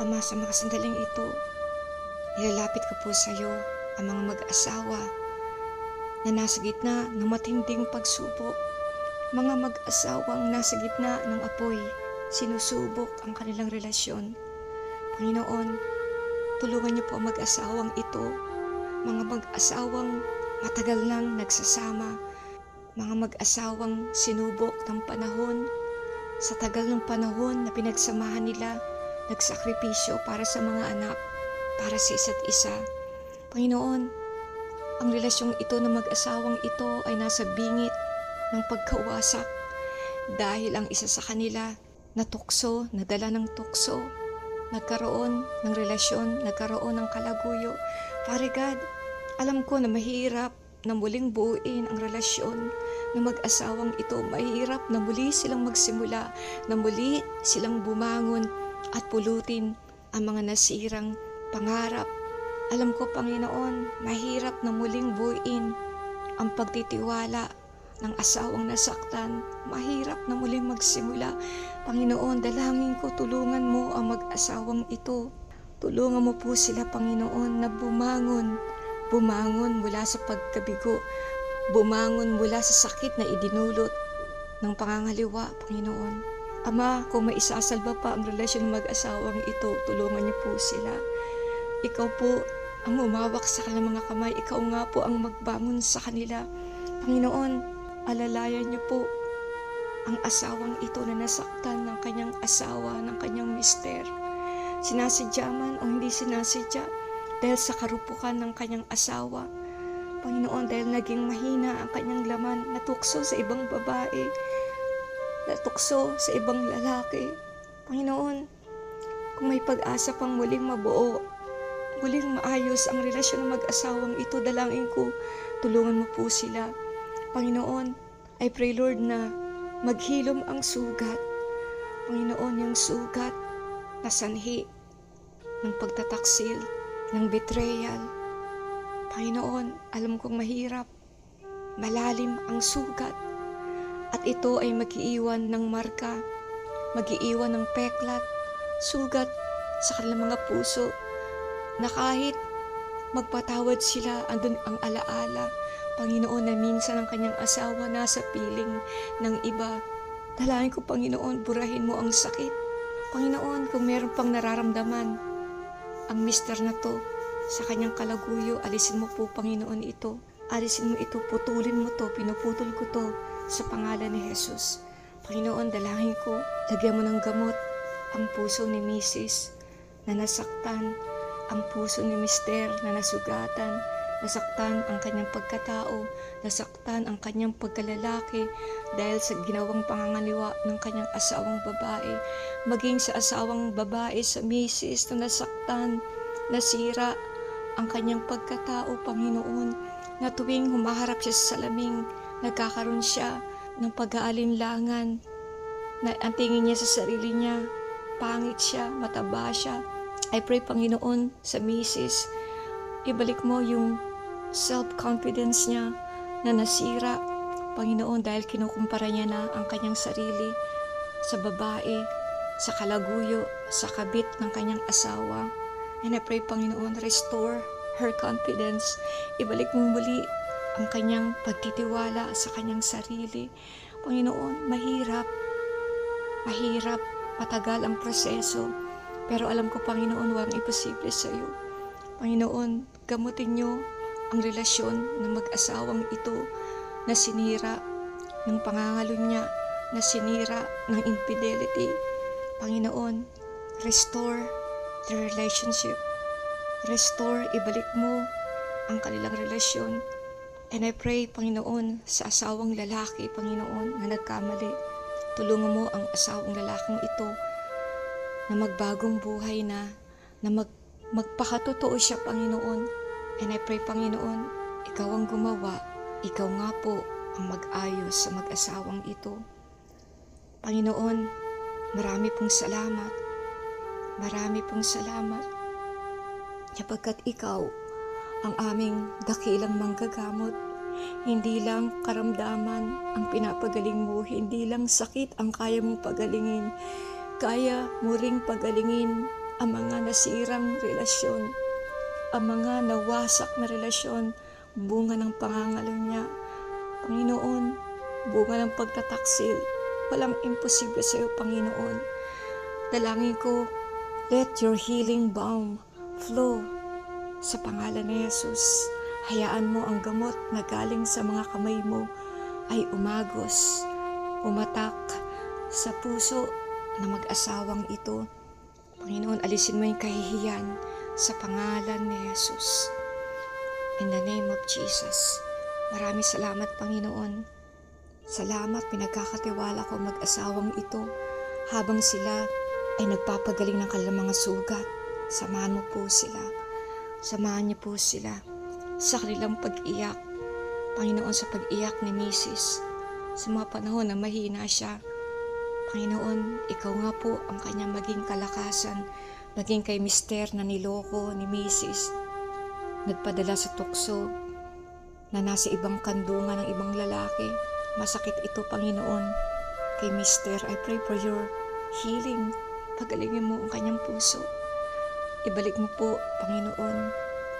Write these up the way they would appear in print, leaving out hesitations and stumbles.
Ama, sa mga sandaling ito, ilalapit ko po sa iyo ang mga mag-asawa na nasa gitna ng matinding pagsubok, mga mag-asawang nasa gitna ng apoy, sinusubok ang kanilang relasyon. Panginoon, tulungan niyo po ang mag-asawang ito, mga mag-asawang matagal nang nagsasama, mga mag-asawang sinubok ng panahon, sa tagal ng panahon na pinagsamahan nila, nagsakripisyo para sa mga anak, para sa isa't isa. Panginoon, ang relasyong ito ng mag-asawang ito ay nasa bingit ng pagkawasak dahil ang isa sa kanila natukso, nadala ng tukso, nagkaroon ng relasyon, nagkaroon ng kalaguyo. Father God, alam ko na mahirap na muling buuin ang relasyon ng mag-asawang ito. Mahirap na muli silang magsimula, na muli silang bumangon at pulutin ang mga nasirang pangarap. Alam ko, Panginoon, mahirap na muling buuin ang pagtitiwala ng asawang nasaktan. Mahirap na muling magsimula. Panginoon, dalangin ko, tulungan mo ang mag-asawang ito. Tulungan mo po sila, Panginoon, na bumangon mula sa pagkabigo, bumangon mula sa sakit na idinulot ng pangangaliwa, Panginoon. Ama, kung may isasalba pa ang relasyon ng mag-asawang ito, tulungan niyo po sila. Ikaw po ang umawak sa kanilang mga kamay. Ikaw nga po ang magbangon sa kanila. Panginoon, alalayan niyo po ang asawang ito na nasaktan ng kanyang asawa, ng kanyang mister. Sinasadya man o hindi sinasadya, dahil sa karupukan ng kanyang asawa. Panginoon, dahil naging mahina ang kanyang laman, natukso sa ibang babae, natukso sa ibang lalaki. Panginoon, kung may pag-asa pang muling mabuo, muling maayos ang relasyon ng mag-asawang ito, dalangin ko, tulungan mo po sila. Panginoon, I pray, Lord, na maghilom ang sugat. Panginoon, yung sugat na sanhi ng pagtataksil, ng betrayal. Panginoon, alam kong mahirap, malalim ang sugat, at ito ay mag-iiwan ng marka, mag-iiwan ng peklat, sugat sa kanilang mga puso, na kahit magpatawad sila, andun ang alaala, Panginoon, na minsan ang kanyang asawa nasa piling ng iba. Dalangin ko, Panginoon, burahin mo ang sakit. Panginoon, kung meron pang nararamdaman ang mister na to sa kanyang kalaguyo, alisin mo po, Panginoon, ito. Alisin mo ito, putulin mo to, pinuputol ko to sa pangalan ni Jesus. Panginoon, dalangin ko, lagyan mo ng gamot ang puso ni Mrs. na nasaktan, ang puso ni Mister na nasugatan, nasaktan ang kanyang pagkatao, nasaktan ang kanyang pagkalalaki dahil sa ginawang pangangaliwa ng kanyang asawang babae, maging sa asawang babae sa misis na nasaktan, nasira ang kanyang pagkatao, Panginoon, na tuwing humaharap siya sa salamin, nagkakaroon siya ng pag-aalinlangan, na ang tingin niya sa sarili niya, pangit siya, mataba siya. I pray, Panginoon, sa misis, ibalik mo yung self-confidence niya na nasira, Panginoon, dahil kinukumpara niya na ang kanyang sarili sa babae, sa kalaguyo, sa kabit ng kanyang asawa. And I pray, Panginoon, restore her confidence. Ibalik mo muli ang kanyang pagtitiwala sa kanyang sarili. Panginoon, mahirap, matagal ang proseso. Pero alam ko, Panginoon, walang imposible sa iyo. Panginoon, gamutin niyo ang relasyon ng mag-asawang ito na sinira ng pangangalo niya, na sinira ng infidelity. Panginoon, restore the relationship. Restore, ibalik mo ang kanilang relasyon. And I pray, Panginoon, sa asawang lalaki, Panginoon, na nagkamali. Tulungan mo ang asawang lalaking ito na magbagong buhay na magpakatotoo siya, Panginoon. And I pray, Panginoon, ikaw ang gumawa, ikaw nga po ang mag-ayos sa mag-asawang ito. Panginoon, marami pong salamat. Marami pong salamat. Sapagkat ikaw ang aming dakilang manggagamot. Hindi lang karamdaman ang pinapagaling mo, hindi lang sakit ang kaya mong pagalingin. Kaya mo ring pagalingin ang mga nasirang relasyon, ang mga nawasak na relasyon, bunga ng pangangalo niya. Panginoon, bunga ng pagtataksil. Walang imposible sa iyo, Panginoon. Dalangin ko, let your healing balm flow sa pangalan ni Jesus. Hayaan mo ang gamot na galing sa mga kamay mo ay umagos, umatak sa puso na mag-asawang ito. Panginoon, alisin mo yung kahihiyan sa pangalan ni Jesus. In the name of Jesus. Maraming salamat, Panginoon. Salamat, pinagkakatiwala ko mag-asawang ito habang sila ay nagpapagaling ng kanilang mga sugat. Samahan mo po sila. Samahan niyo po sila sa kanilang pag-iyak. Panginoon, sa pag-iyak ni Mrs. Sa mga panahon na mahina siya, Panginoon, ikaw nga po ang kanyang maging kalakasan, maging kay mister na niloko ni Mrs. Nagpadala sa tukso na nasa ibang kandungan ng ibang lalaki. Masakit ito, Panginoon. Kay mister, I pray for your healing. Pagalingin mo ang kanyang puso. Ibalik mo po, Panginoon,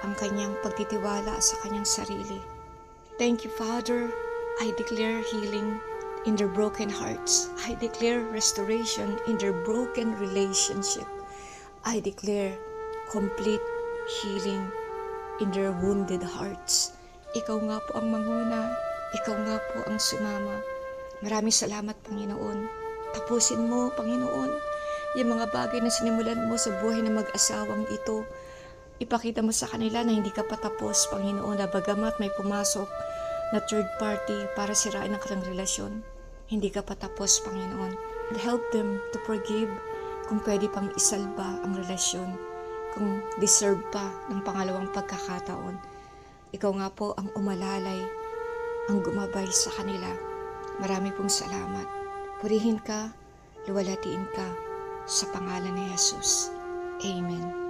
ang kanyang pagtitiwala sa kanyang sarili. Thank you, Father. I declare healing in their broken hearts. I declare restoration in their broken relationship. I declare complete healing in their wounded hearts. Ikaw nga po ang manguna. Ikaw nga po ang sumama. Maraming salamat, Panginoon. Tapusin mo, Panginoon, yung mga bagay na sinimulan mo sa buhay ng mag-asawang ito. Ipakita mo sa kanila na hindi ka patapos, Panginoon, na bagamat may pumasok na third party para sirain ang kanilang relasyon. Hindi ka patapos, Panginoon. Help them to forgive kung pwede pang isalba ang relasyon, kung deserve pa ng pangalawang pagkakataon. Ikaw nga po ang umalalay, ang gumabay sa kanila. Marami pong salamat. Purihin ka, luwalatiin ka sa pangalan ni Jesus. Amen.